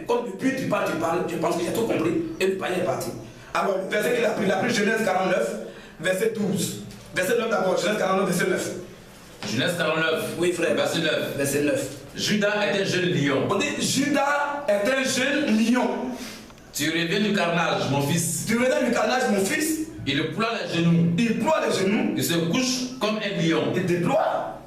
comme depuis tu parles, je pense que j'ai tout compris, et le païen est parti. Alors, le verset qu'il a pris Genèse 49, verset 12. Verset 9 d'abord, Genèse 49, verset 9. Genèse 49, oui frère, verset 9. Verset 9. Judas est un jeune lion. On dit Judas est un jeune lion. Tu reviens du carnage, mon fils. Tu reviens du carnage, mon fils. Il ploie les genoux. Il ploie les genoux. Il se couche comme un lion. Il déploie.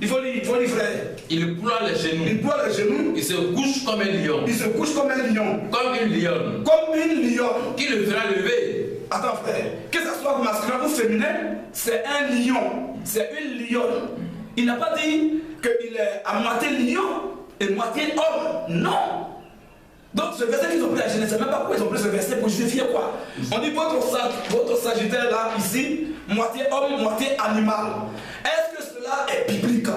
Il faut lire, frère. Il ploie les genoux. Il ploie les genoux. Il se couche comme un lion. Il se couche comme un lion. Comme une lionne. Comme une lionne. Qui le fera lever? Attends frère, que ce soit masculin ou féminin, c'est un lion. C'est une lionne. Il n'a pas dit qu'il est à moitié lion et moitié homme. Non. Donc ce verset qu'ils ont pris à Genèse, je ne sais même pas pourquoi ils ont pris ce verset pour justifier quoi. On dit votre Sagittaire là, ici, moitié homme, moitié animal. Est-ce que cela est biblique?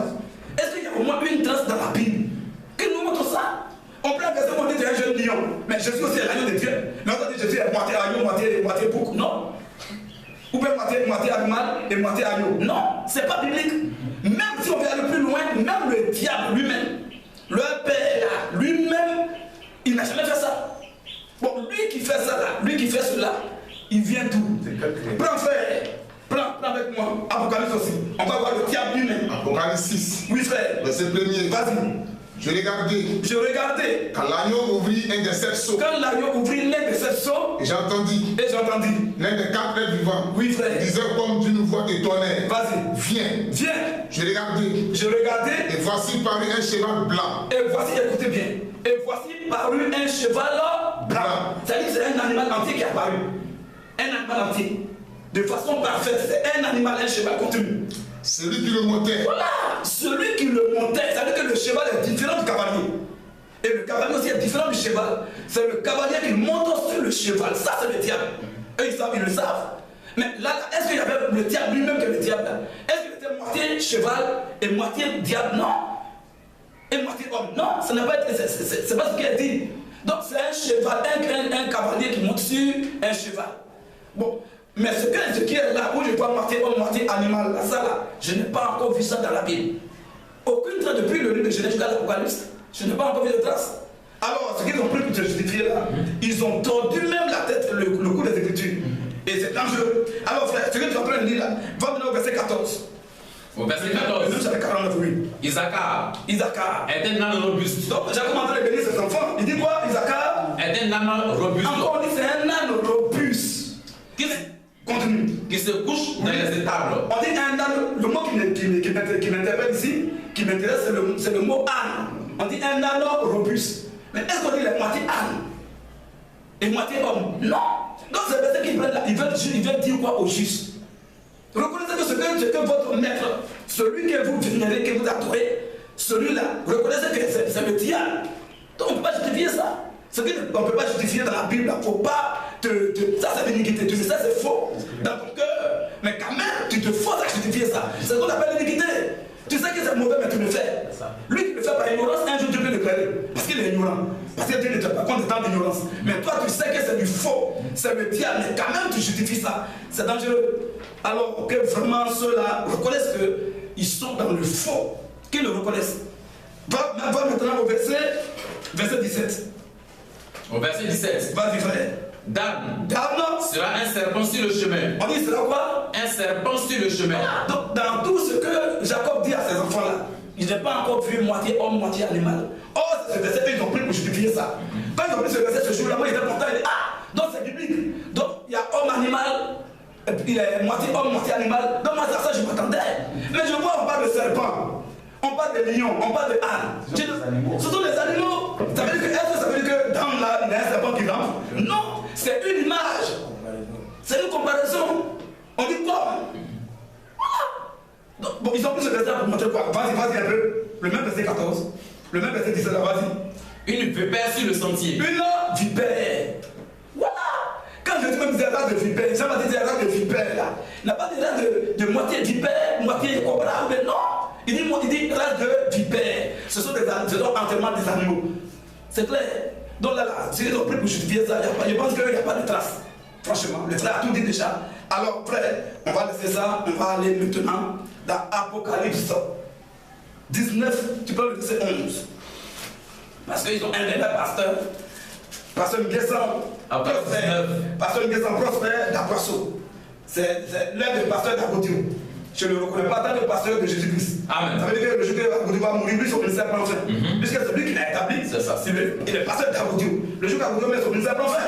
Est-ce qu'il y a au moins une trace dans la Bible qui nous montre ça? On prend un verset où on dit c'est un jeune lion. Mais Jésus aussi est l'agneau de Dieu. Mais on dit Jésus est moitié agneau, moitié bouc. Non. Ou bien moitié animal et moitié agneau. Non, c'est pas biblique. Même si on veut aller plus loin, même le diable lui-même, le père lui-même, il n'a jamais fait ça. Bon, lui qui fait ça là, lui qui fait cela, il vient d'où? Prends frère, prends avec moi, Apocalypse aussi. On va voir le diable lui-même. Apocalypse 6. Oui frère. Verset 1er. Vas-y. Je regardais. Quand l'agneau ouvrit un des 7 sceaux. Quand l'agneau ouvrit l'un des 7 sceaux. Et j'entendis. L'un des 4 êtres vivants. Oui frère. Disait comme d'une voix de tonnerre. Vas-y. Viens. Je regardais. Et voici parut un cheval blanc. Et voici, écoutez bien. Et voici parut un cheval blanc. C'est-à-dire que c'est un animal entier qui est apparu. Un animal entier. De façon parfaite. C'est un animal, un cheval continu. Celui qui le montait. Voilà, celui qui le montait, ça veut dire que le cheval est différent du cavalier. Et le cavalier aussi est différent du cheval. C'est le cavalier qui monte sur le cheval. Ça, c'est le diable. Eux, ils le savent. Mais là, est-ce qu'il y avait le diable lui-même que le diable là? Est-ce qu'il était moitié cheval et moitié diable? Non. Et moitié homme? Non, ça n'a pas été. C'est pas ce qu'il a dit. Donc, c'est un cheval, un cavalier qui monte sur un cheval. Bon. Mais ce qui est là, où je vois moitié homme, moitié animal, là, ça là, je n'ai pas encore vu ça dans la Bible. Aucune trace depuis le livre de Genèse jusqu'à l'Apocalypse, je n'ai pas encore vu de trace. Alors, ce qu'ils ont pris pour te justifier là, ils ont tordu même la tête, le coup des Écritures. Et c'est dangereux. Alors, frère, ce que tu es en train de lire là, va maintenant au verset 14. Au verset 14. Le verset 49, oui. Isaac est un âne robuste. Donc, Jacob est en train de bénir ses enfants. Il dit quoi? Isaac est un âne robuste. Encore, on dit c'est un âne robuste. Continue. Qui se couche dans les étables. On dit un âne, le mot qui m'interpelle ici, qui m'intéresse, c'est le mot âne. On dit un âne robuste. Mais est-ce qu'on dit la moitié âne et moitié homme? Non. Donc c'est verset qu'ils prennent là, ils veulent dire quoi au juste? Reconnaissez que ce que votre maître, celui que vous vénérez, que vous adorez, celui-là, reconnaissez que c'est le diable. Donc on ne peut pas justifier ça. Ce qu'on ne peut pas justifier dans la Bible, il ne faut pas ça c'est l'iniquité, tu sais ça c'est faux dans ton cœur, mais quand même tu te forces à justifier ça, c'est ce qu'on appelle l'iniquité. Tu sais que c'est mauvais mais tu le fais. Lui qui le fait par ignorance, un jour Dieu peut le créer, parce qu'il est ignorant, parce que Dieu ne te pas compte de temps d'ignorance. Mais toi tu sais que c'est du faux, c'est le diable, mais quand même tu justifies ça, c'est dangereux. Alors que vraiment ceux-là reconnaissent qu'ils sont dans le faux, qu'ils le reconnaissent. Va maintenant au verset 17. Au verset 17. Vas-y frère. Dan sera un serpent sur le chemin. On dit sera quoi? Un serpent sur le chemin. Voilà. Donc dans tout ce que Jacob dit à ses enfants-là, il n'a pas encore vu moitié homme, moitié animal. Or, ce verset, ils ont pris pour justifier ça. Quand ils ont pris ce verset ce jour-là, moi j'étais content, il dit donc c'est biblique. Donc il y a homme, animal, il est moitié homme, moitié animal. Donc moi, à ça, je m'attendais. Mais je vois, on parle de serpent. On parle de lion, on parle de âne. Ce sont des animaux. Ça veut dire que, est-ce que ça veut dire que dans là, il y a un serpent qui rentre? Non, c'est une image. C'est une comparaison. On dit quoi? Donc, bon, ils ont pris ce verset pour montrer quoi? Vas-y un peu. Le même verset 14. Le même verset 17 là, vas-y. Une vipère sur le sentier. Une vipère. Voilà. Quand je dis même des races de vipère, ça va dire des races de vipère là. Il n'a pas des races de moitié vipère, moitié cobra, mais non. Il dit race de vipère. Ce sont entièrement des animaux. C'est clair. Donc là, si ils ont pris pour justifier ça, je pense qu'il n'y a pas de trace. Franchement, le frère a tout dit déjà. Alors, frère, on va laisser ça. On va aller maintenant dans Apocalypse 19, tu peux le verset 11. Parce qu'ils ont un vrai pasteur. Pasteur Nguessan Prosper d'Apoisseau. C'est l'un des pasteurs d'Agodio. Je ne le reconnais pas tant que pasteur de Jésus-Christ. Amen. Ça veut dire que le jour qu'Agodio va mourir, lui, son ministère prend fin. Puisque c'est lui qui l'a établi. C'est ça. Il est pasteur d'Agodio. Le jour qu'Agodio met son ministère prend fin.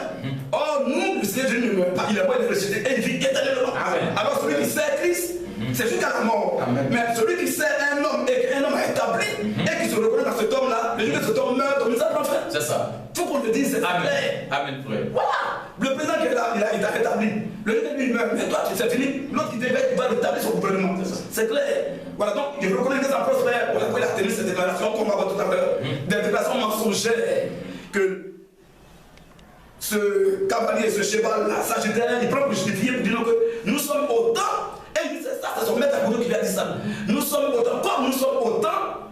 Or, nous, le Seigneur Jésus ne meurt pas. Il est mort de ressuscité et il vit éternellement. Alors, celui qui sert Christ, c'est jusqu'à la mort. Amen. Mais celui qui sert un homme et qu'un homme a établi et qui se reconnaît dans cet homme-là, le jour que cet homme meurt, ton ministère prend fin. C'est ça. Il faut qu'on le dise, c'est Amen. Amen, frère. Voilà. Le président qui est là, il a été rétabli. Le jour que lui meurt, mais toi, c'est fini. L'autre qui devait, il va rétablir son gouvernement. C'est clair. Voilà, donc je reconnais que ça prospère. Voilà pourquoi il a tenu cette déclaration qu'on va voir tout à l'heure. Des déclarations mensongères que ce cavalier, ce cheval-là, Sagittaire, il prend pour justifier pour dire que nous sommes autant. Et il dit c'est ça, c'est son maître Agodo qui lui a dit ça. Nous sommes autant, comme nous sommes autant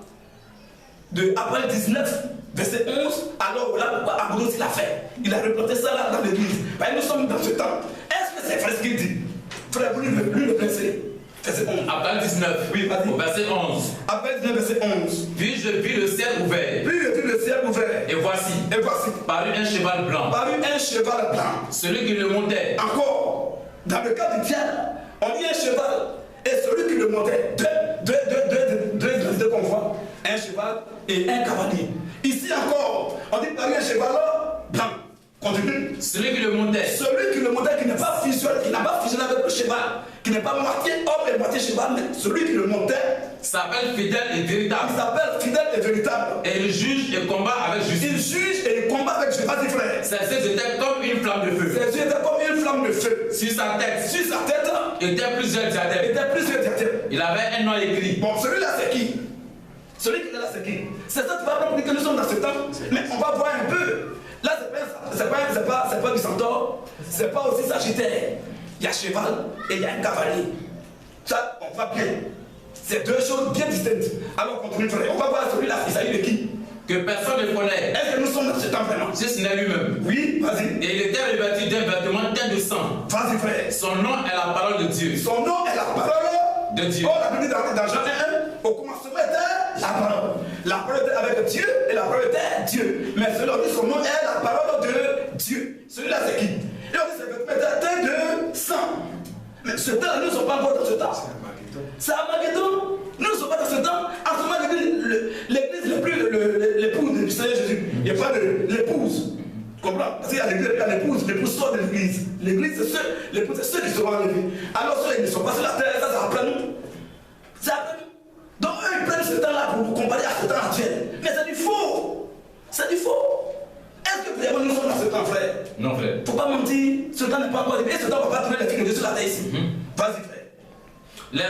de Apocalypse 19, verset 11, alors là pourquoi Agodo l'a fait. Il a replanté ça là dans l'église. Nous sommes dans ce temps. Est-ce que c'est vrai ce qu'il dit? Frère, lui le verset. Verset 11. Apocalypse 19, oui, vas-y. Au verset 11. Apocalypse 19, verset 11. Puis je vis le ciel ouvert. Puis je vis le ciel ouvert. Et voici. Parut un cheval blanc. Parut un cheval blanc. Celui qui le montait. Encore, dans le cas du diable, on dit un cheval. Et celui qui le montait, deux convois, un cheval et un cavalier. Ici encore, on dit parut un cheval blanc. Continue. Celui qui le montait. Celui qui le montait, qui n'est pas fusionné, qui n'a pas fusionné avec le cheval, qui n'est pas moitié homme et moitié cheval, mais celui qui le montait s'appelle fidèle et véritable. Il s'appelle fidèle et véritable. Et il juge et combat avec justice. Il juge et il combat avec justice. Vas-y, frère. Ses yeux étaient comme une flamme de feu. Ses yeux étaient comme une flamme de feu. Sur sa tête étaient plusieurs diadèmes. Il avait un nom écrit. Bon, celui-là, c'est qui? Celui qui est là, c'est qui? C'est ça qui va prendre que nous sommes dans ce temps. Mais on va voir un peu. Là, c'est pas du centaure, c'est pas aussi Sagittaire. Il y a cheval et il y a un cavalier. Ça, on va bien. C'est deux choses bien distinctes. Alors, on continue, frère. On va voir celui-là, il s'agit de qui? Que personne ne connaît. Est-ce que nous sommes dans ce temps vraiment? Si ce n'est lui-même. Oui, vas-y. Et il était revêtu d'un vêtement teint de sang. Vas-y, frère. Son nom est la parole de Dieu. Son nom est la parole de Dieu. Oh, la Bible dans Jean 1, au commencement était la parole. La parole était avec Dieu et la parole était Dieu. Mais celui-là, son nom est la parole de Dieu. Celui-là, c'est qui? Et on dit c'est vêtement teint de sang. Mais ce temps, nous ne sommes pas encore dans ce temps. C'est Armageddon. Nous ne sommes pas dans ce temps. En ce moment, l'église n'est plus l'épouse du Seigneur Jésus. Il n'y a pas de l'épouse. Tu comprends? Parce qu'il y a l'église, il y a l'épouse. L'épouse sort de l'église. L'église, c'est ceux qui seront enlevés. Alors ceux qui ne sont pas sur la terre, ça c'est après nous. C'est après nous. Donc eux, ils prennent ce temps-là pour comparer à ce temps actuel. Mais c'est du faux. C'est du faux. Est-ce que vraiment nous sommes dans ce temps, frère? Non, frère. Il ne faut pas mentir. Ce temps n'est pas encore arrivé. Et ce temps ne va pas trouver les filles de Dieu sur la terre ici. Vas-y, frère. Les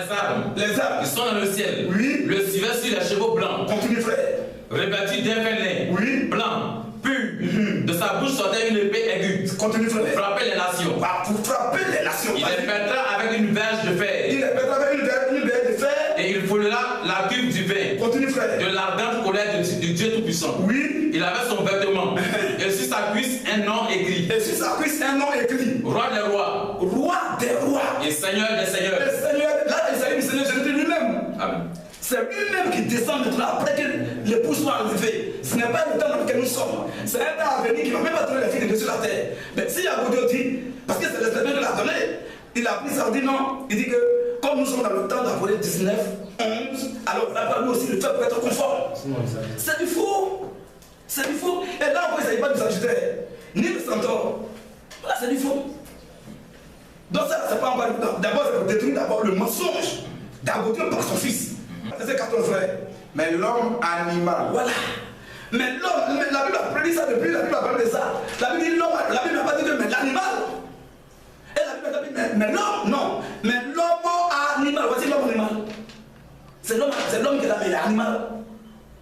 arbres, ils sont dans le ciel. Oui. Le suivait sur les chevaux blancs. Continue, frère. Revêtu d'un lin. Oui. Blanc, pur. De sa bouche sortait une épée aiguë. Continue, frère. Pour frapper les nations. Pour frapper les nations. Il les pètera avec une verge de fer. Il les pètera avec une verge de fer. Et il foulera la cuve du vin. Continue, frère. De l'ardente colère de Dieu Tout-Puissant. Oui. Il avait son vêtement. Et sur sa cuisse, un nom écrit. Et sur sa cuisse, un nom écrit. Roi des rois. Roi des rois. Et Seigneur des seigneurs. Et Seigneur, là, il s'agit du Seigneur Jésus lui-même. Amen. C'est lui-même qui descend maintenant après que l'épouse soit enlevée. Ce n'est pas le temps dans lequel nous sommes. C'est un temps à venir qui ne va même pas trouver la fille de Dieu sur la terre. Mais si Agodio dit, parce que c'est le Seigneur qui l'a donné, il a pris ça, il dit non. Il dit que comme nous sommes dans le temps d'Apocalypse 19, 11, alors là, nous aussi, le fait pour être conforme. C'est du faux. C'est du faux. Et là, il ne s'agit pas du Sagittaire, ni du Centaure. Là, c'est du faux. Donc ça, c'est pas encore. D'abord, c'est pour détruire d'abord le mensonge d'Agodio par son fils. C'est 14 frères. Mais l'homme animal. Voilà. Mais l'homme, la Bible a prédit ça depuis, la Bible a parlé de ça. La Bible dit l'homme, la Bible n'a pas dit que mais l'animal. Et la Bible a dit mais l'homme, non. Mais l'homme animal, voici l'homme animal. C'est l'homme qui est là, mais l'animal.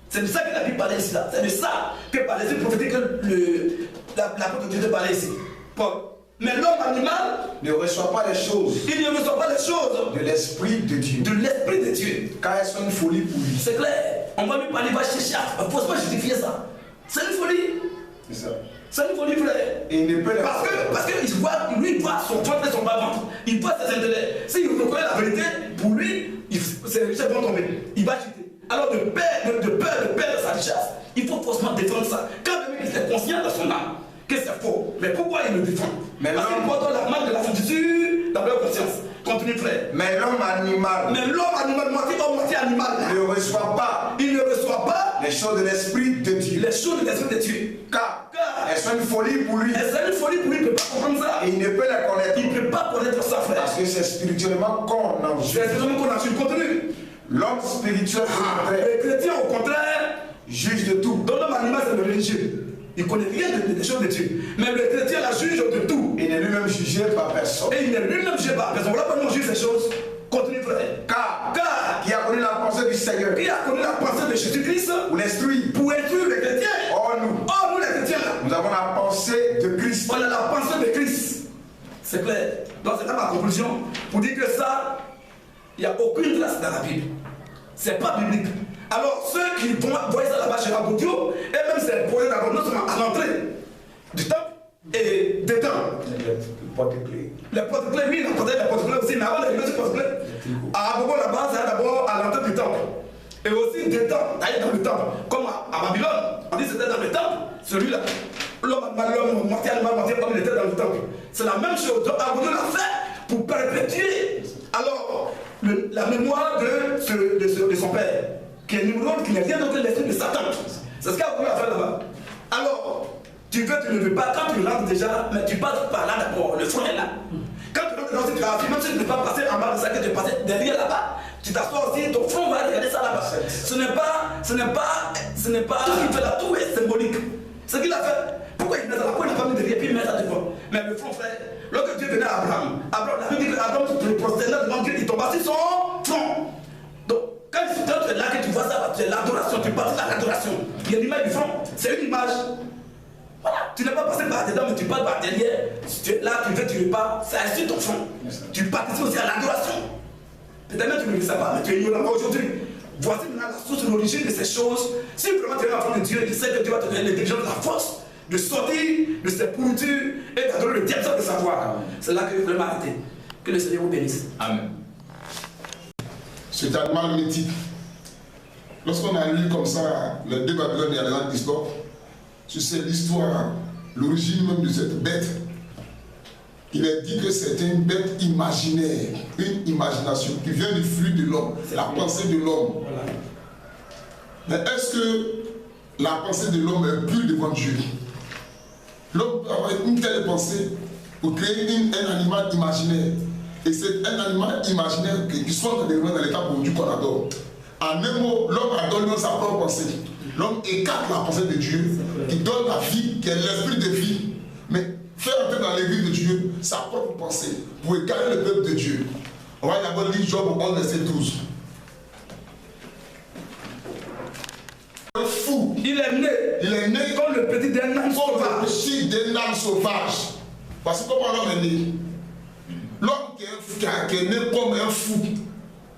C'est de ça que la Bible parlait ici. C'est de ça que parlait ici, prophétique que l'apôtre de Dieu parlait ici. Paul. Mais l'homme animal ne reçoit pas les choses. Il ne reçoit pas les choses de l'Esprit de Dieu. De l'Esprit de Dieu. Car elles sont une folie pour lui. C'est clair. On va lui parler, il va chercher. Il ne faut pas justifier ça. C'est une folie. C'est ça. C'est une folie, frère. Et il ne peut parce que lui voit son ventre et son bas-ventre. Il voit ses intérêts. S'il reconnaît la vérité, pour lui, ses richesses vont tomber. Il va chuter. Alors de peur de sa richesse, Il faut forcément défendre ça. Quand même il est conscient de son âme que c'est faux, mais pourquoi il le défend? Parce qu'il porte la marque de la certitude dans leur conscience. Continue, frère. Mais l'homme animal. Mais l'homme animal, moitié homme, moitié animal, Ne reçoit pas. il ne reçoit pas Les choses de l'esprit de Dieu. les choses de l'esprit de Dieu. Car elles sont une folie pour lui. Et c'est une folie pour lui, il ne peut pas comprendre ça. Et il ne peut les connaître. Il ne peut pas connaître ça, frère. Parce que c'est spirituellement qu'on en Je vais exactement qu'on a su continue. L'homme spirituel, au contraire, Les chrétiens, au contraire, juge de tout. dans l'homme animal, c'est le religieux. Il ne connaît rien des choses de Dieu. Mais le chrétien, la juge de tout. Il n'est lui-même jugé par personne. Et il n'est lui-même jugé par personne. Voilà pourquoi on juge ces choses. Continue, frère. Car Qui a connu la pensée du Seigneur qui a connu la pensée de Jésus-Christ pour l'instruire. pour instruire les chrétiens. Or nous Les chrétiens, là, avons la pensée de Christ. on a la pensée de Christ. C'est clair. Donc c'est là ma conclusion. Pour dire que ça, il n'y a aucune trace dans la Bible. C'est pas biblique. Alors ceux qui voient ça là-bas chez Rabaudio, et même c'est posé d'abord non seulement à l'entrée du temple et dedans. Les porte-clés. Les porte-clés, oui, il a les porte-clés aussi, mais avant les porte-clés, à Rabaudio là-bas, c'est d'abord à l'entrée du temple. Et aussi dedans, d'ailleurs dans le temple, comme à Babylone, on dit que c'était dans le temple, celui-là. L'homme, moitié animal, moitié homme, il était dans le temple. C'est la même chose. Donc Rabaudio l'a fait pour perpétuer alors la mémoire de son père, qui est Nimrod, qui n'est rien d'autre que l'esprit de Satan. C'est ce qu'Abou a fait là-bas. Alors, tu veux, tu ne veux pas, quand tu rentres déjà, mais tu passes par là d'abord, le front est là. Quand tu rentres dans cette gravité, même si tu ne peux pas passer en bas de ça, que tu passes derrière là-bas, tu t'assois aussi, ton front va regarder ça là-bas. Ce n'est pas qui fait la tour est symbolique. Ce qu'il a fait, pourquoi il met ça là, pourquoi il n'a pas mis derrière, puis il met ça devant. Mais le front, frère, lorsque Dieu venait à Abraham, la Bible dit qu'Abraham se prosternait devant Dieu, il tomba sur son front. Donc, quand tu es là, que tu vois ça, c'est l'adoration, tu passes à l'adoration. Il y a l'image du front, c'est une image. Voilà, tu n'es pas passé par dedans, mais tu passes par derrière. Si tu es là, tu veux pas, ça insulte ton front. Tu participes aussi à l'adoration. Peut-être même tu ne le sais pas, mais tu es ignorant aujourd'hui. Voici maintenant la source, l'origine de ces choses. Si vraiment tu es enfant de Dieu, tu sais que Dieu va te donner l'intelligence, la force de sortir de ces pourritures et d'adorer le diable sans le savoir. C'est là que je voulais m'arrêter. Que le Seigneur vous bénisse. Amen. Cet animal mythique, lorsqu'on a lu comme ça les deux Babylone et la grande histoire, tu sais l'histoire, l'origine même de cette bête, il est dit que c'était une bête imaginaire, une imagination qui vient du flux de l'homme, la pensée de l'homme. Voilà. Mais est-ce que la pensée de l'homme est pure devant Dieu? L'homme peut avoir une telle pensée pour créer un animal imaginaire. Et c'est un animal imaginaire qui soit dans l'état pour Dieu qu'on adore. En un mot, l'homme adore sa propre pensée. L'homme écarte la pensée de Dieu, qui donne la vie, qui est l'esprit de vie. Mais faire entrer dans l'église de Dieu sa propre pensée pour égarer le peuple de Dieu. On va d'abord lire Job 11, verset 12. Un fou. Il est né comme le petit d'un âne sauvage. Le petit d'un âne sauvage. Parce que comment l'homme est né? L'homme qui est né comme un fou,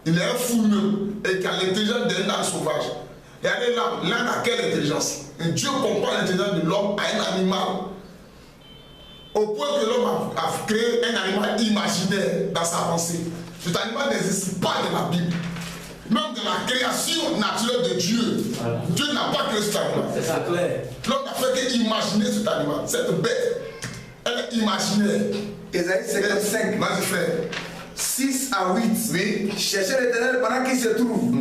il est un fou même et qui a l'intelligence d'un âne sauvage. Et l'âne a quelle intelligence? Et Dieu compare l'intelligence de l'homme à un animal. Au point que l'homme a créé un animal imaginaire dans sa pensée. Cet animal n'existe pas dans la Bible. Même dans la création naturelle de Dieu, Dieu n'a pas créé cet animal. C'est ça, clair. L'homme n'a fait qu'imaginer cet animal, cette bête. Elle est imaginaire. Ésaïe 55, Vas-y, frère. 6 à 8. Oui. Cherchez l'Éternel pendant qu'il se trouve.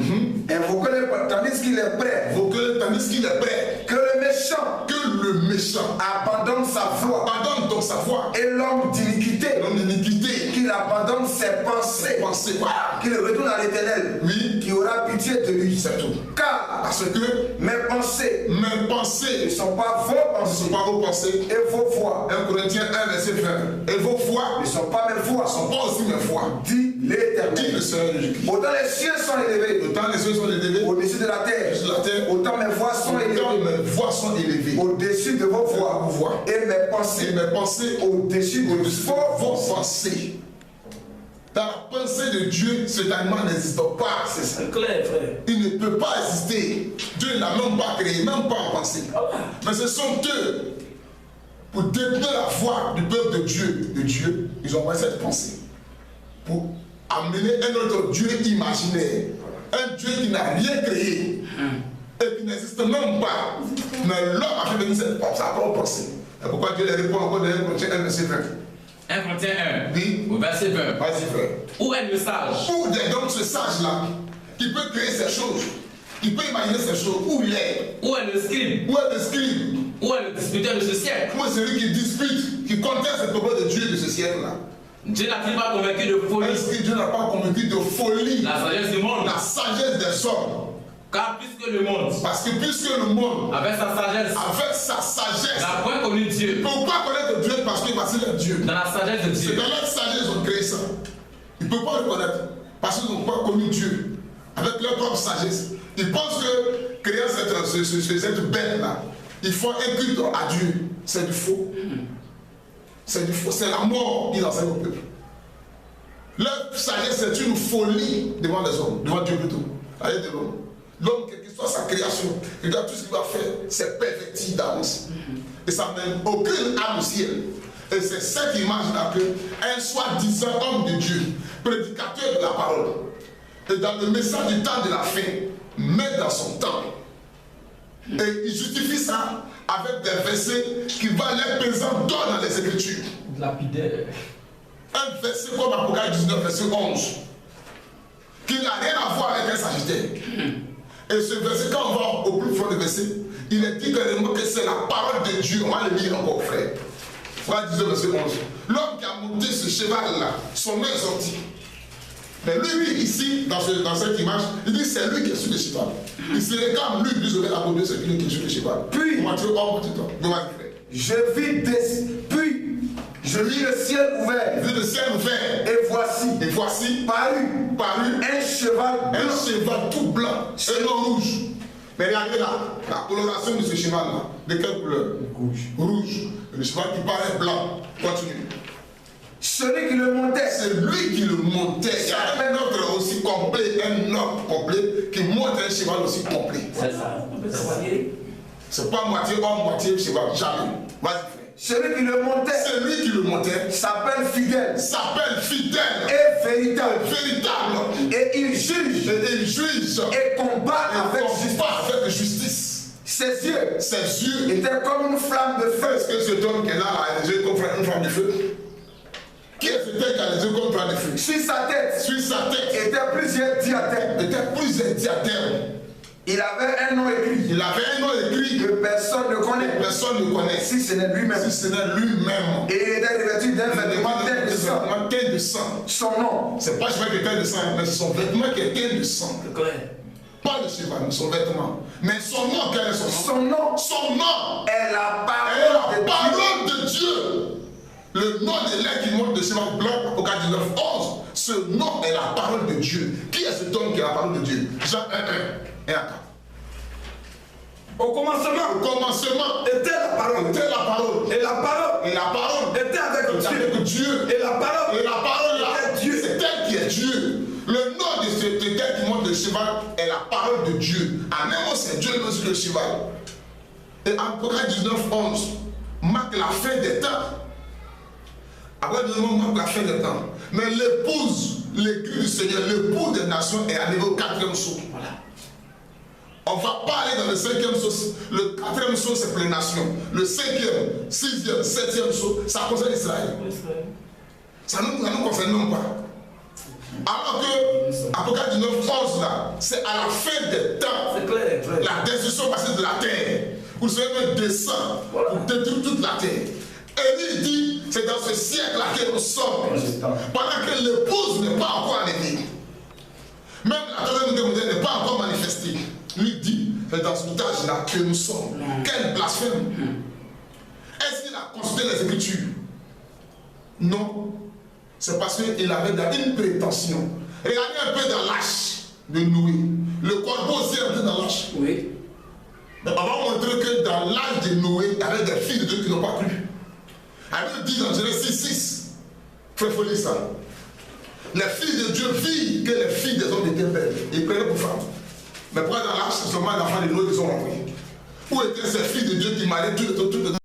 Invoquez-le tandis qu'il est prêt. Invoquez-le tandis qu'il est prêt. Que le méchant Que le méchant abandonne sa voie. abandonne donc sa voie. Et l'homme d'iniquité L'homme d'iniquité. qu'il abandonne ses pensées. Pensez quoi? Qu'il retourne à l'Éternel. Oui. Qui aura pitié de lui. C'est tout. Car Parce que mes pensées mes ne pensées sont pas vos ne pensées. sont pas vos pensées. Et vos voix 1 Corinthiens 1, verset 20. Et vos voix ne sont pas mes voix. ne sont pas aussi mes voix. Dit Dit le l'Éternel. Seigneur Jésus-Christ. Autant les cieux sont élevés Autant les cieux sont élevés au-dessus de la terre. sur la terre, Autant mes voix sont autant élevées mes voix sont élevées. au-dessus de vos voix. Vos voix. Et mes Et pensées mes pensées au-dessus de au-dessus de vos vos pensées. Dans la pensée de Dieu, cet animal n'existe pas. C'est ça. C'est clair, frère. Il ne peut pas exister. Dieu n'a même pas créé, même pas en pensée. Mais ce sont eux, pour détenir la foi du peuple de Dieu, ils ont envoyé cette pensée. Pour amener un autre Dieu imaginaire. Un Dieu qui n'a rien créé. et qui n'existe même pas. Mais l'homme a fait venir sa propre pensée. Et pourquoi Dieu les répond encore dans 1 Corinthiens 1, verset 20? 1 Corinthiens 1, Oui. au verset 20. Vas-y, frère. Où est le sage? Où est donc ce sage-là qui peut créer ces choses, qui peut imaginer ces choses? Où il est? Où est le scribe? Où est le scribe? Où est le disputeur de ce siècle? Où est celui qui dispute, qui conteste cette parole de Dieu de ce siècle-là? Dieu n'a-t-il pas convaincu de folie Est-ce que Dieu n'a pas convaincu de folie la sagesse du monde? la sagesse des hommes? Car puisque le monde, Parce que puisque le monde, avec sa sagesse, n'a point connu Dieu, ne peut pas connaître Dieu parce qu'il va c'est Dieu. dans la sagesse de C'est Dieu, dans leur sagesse qu'ils ont créé ça. Ils ne peuvent pas le connaître parce qu'ils n'ont pas connu Dieu. Avec leur propre sagesse. Ils pensent que créer cette bête-là, il faut un culte à Dieu. C'est du faux. C'est du faux. C'est la mort qu'ils enseignent au peuple. Leur sagesse, c'est une folie devant les hommes, devant Dieu plutôt. Allez de l'homme. L'homme, quelle que soit sa création, il doit tout ce qu'il va faire, c'est perverti d'avance. Et ça mène aucune âme au ciel. Et c'est cette image-là qu'un soi-disant homme de Dieu, prédicateur de la parole, et dans le message du temps de la fin, met dans son temps. Et il justifie ça avec des versets qui valent les pesants dans les Écritures. lapidaire. Un verset comme Apocalypse 19, verset 11, qui n'a rien à voir avec un sagittaire. Et ce verset, quand on va au plus fond du verset, il est dit clairement que c'est la parole de Dieu. On va le lire encore, frère. Voilà 19, verset 11. L'homme qui a monté ce cheval-là, son main est sorti. Mais lui, ici, dans cette image, il dit c'est lui qui est sur le cheval. Il se réclame, lui, plus ou moins, à côté de celui qui est sur le cheval. Puis, je vis le ciel ouvert. Vu le ciel ouvert. Et voici, paru un cheval tout blanc et non rouge. Mais regardez là, la coloration de ce cheval-là. De quelle couleur? Rouge. Le cheval qui paraît blanc. Continue. Celui qui le montait, c'est lui qui le montait. Il y a un autre aussi complet, un autre complet qui monte un cheval aussi complet. C'est ça. C'est pas moitié homme, moitié cheval. Jamais. Vas-y, frère. Celui qui le montait, c'est lui qui le montait, s'appelle fidèle et véritable. Et il juge et combat avec justice. Ses yeux étaient comme une flamme de feu. Est-ce que cet homme qui est là a les yeux comme une flamme de feu? Qui est cet homme qui a les yeux comme une flamme de feu? Sur sa tête étaient plusieurs diadèmes. Il avait un nom écrit. Que personne ne connaît. Si ce n'est lui-même. Et il était revêtu d'un vêtement teint de sang. Son nom. C'est pas cheval qui est teint de sang, mais c'est son vêtement qui est teint de sang. Pas le cheval, mais son vêtement. Mais son nom, quel est son nom? Son nom est la parole de Dieu. Le nom de l'un qui monte de cheval blanc au 19, 11. Ce nom est la parole de Dieu. Qui est cet homme qui est la parole de Dieu? Jean 1, 1. Et attends. Au commencement était la parole. Et la parole était avec Dieu. Et la parole là, Dieu. C'est elle qui est Dieu. Le nom de ce tel qui monte le cheval est la parole de Dieu. En un mot, c'est Dieu le sur le cheval. Et Apocalypse 19, 11 marque la fin des temps. Après, marque la fin des temps. Mais l'épouse, l'église du Seigneur, l'époux des nations est arrivé au 4e saut. Voilà. On va pas aller dans le 5e saut. Le 4e saut, c'est pour les nations. Le 5e, 6e, 7e saut, ça concerne Israël. Ça ne nous concerne même pas. Alors que Apocalypse 19, 11 là, c'est à la fin des temps. C'est clair. La destruction passée de la terre. Où le Seigneur descend pour détruire toute la terre. Et il dit, c'est dans ce siècle-là que nous sommes. Pendant que l'épouse n'est pas encore arrivée. Même la troisième guerre mondiale n'est pas encore manifestée. Lui dit, c'est dans ce âge-là que nous sommes. Quel blasphème! Est-ce qu'il a consulté les Écritures? Non. C'est parce qu'il avait une prétention. Regardez un peu dans l'âge de Noé. Le corbeau aussi est un peu dans l'âge. Oui. Mais on va montrer que dans l'âge de Noé, il y avait des filles de Dieu qui n'ont pas cru. Elle dit dans Genèse 6, très folie ça. Les filles de Dieu virent que les filles des hommes étaient belles. Ils prenaient pour femmes. Mais pourquoi dans l'âge, c'est seulement l'enfant de Noé qui sont rentrés? Où étaient ces filles de Dieu qui m'allaient toutes les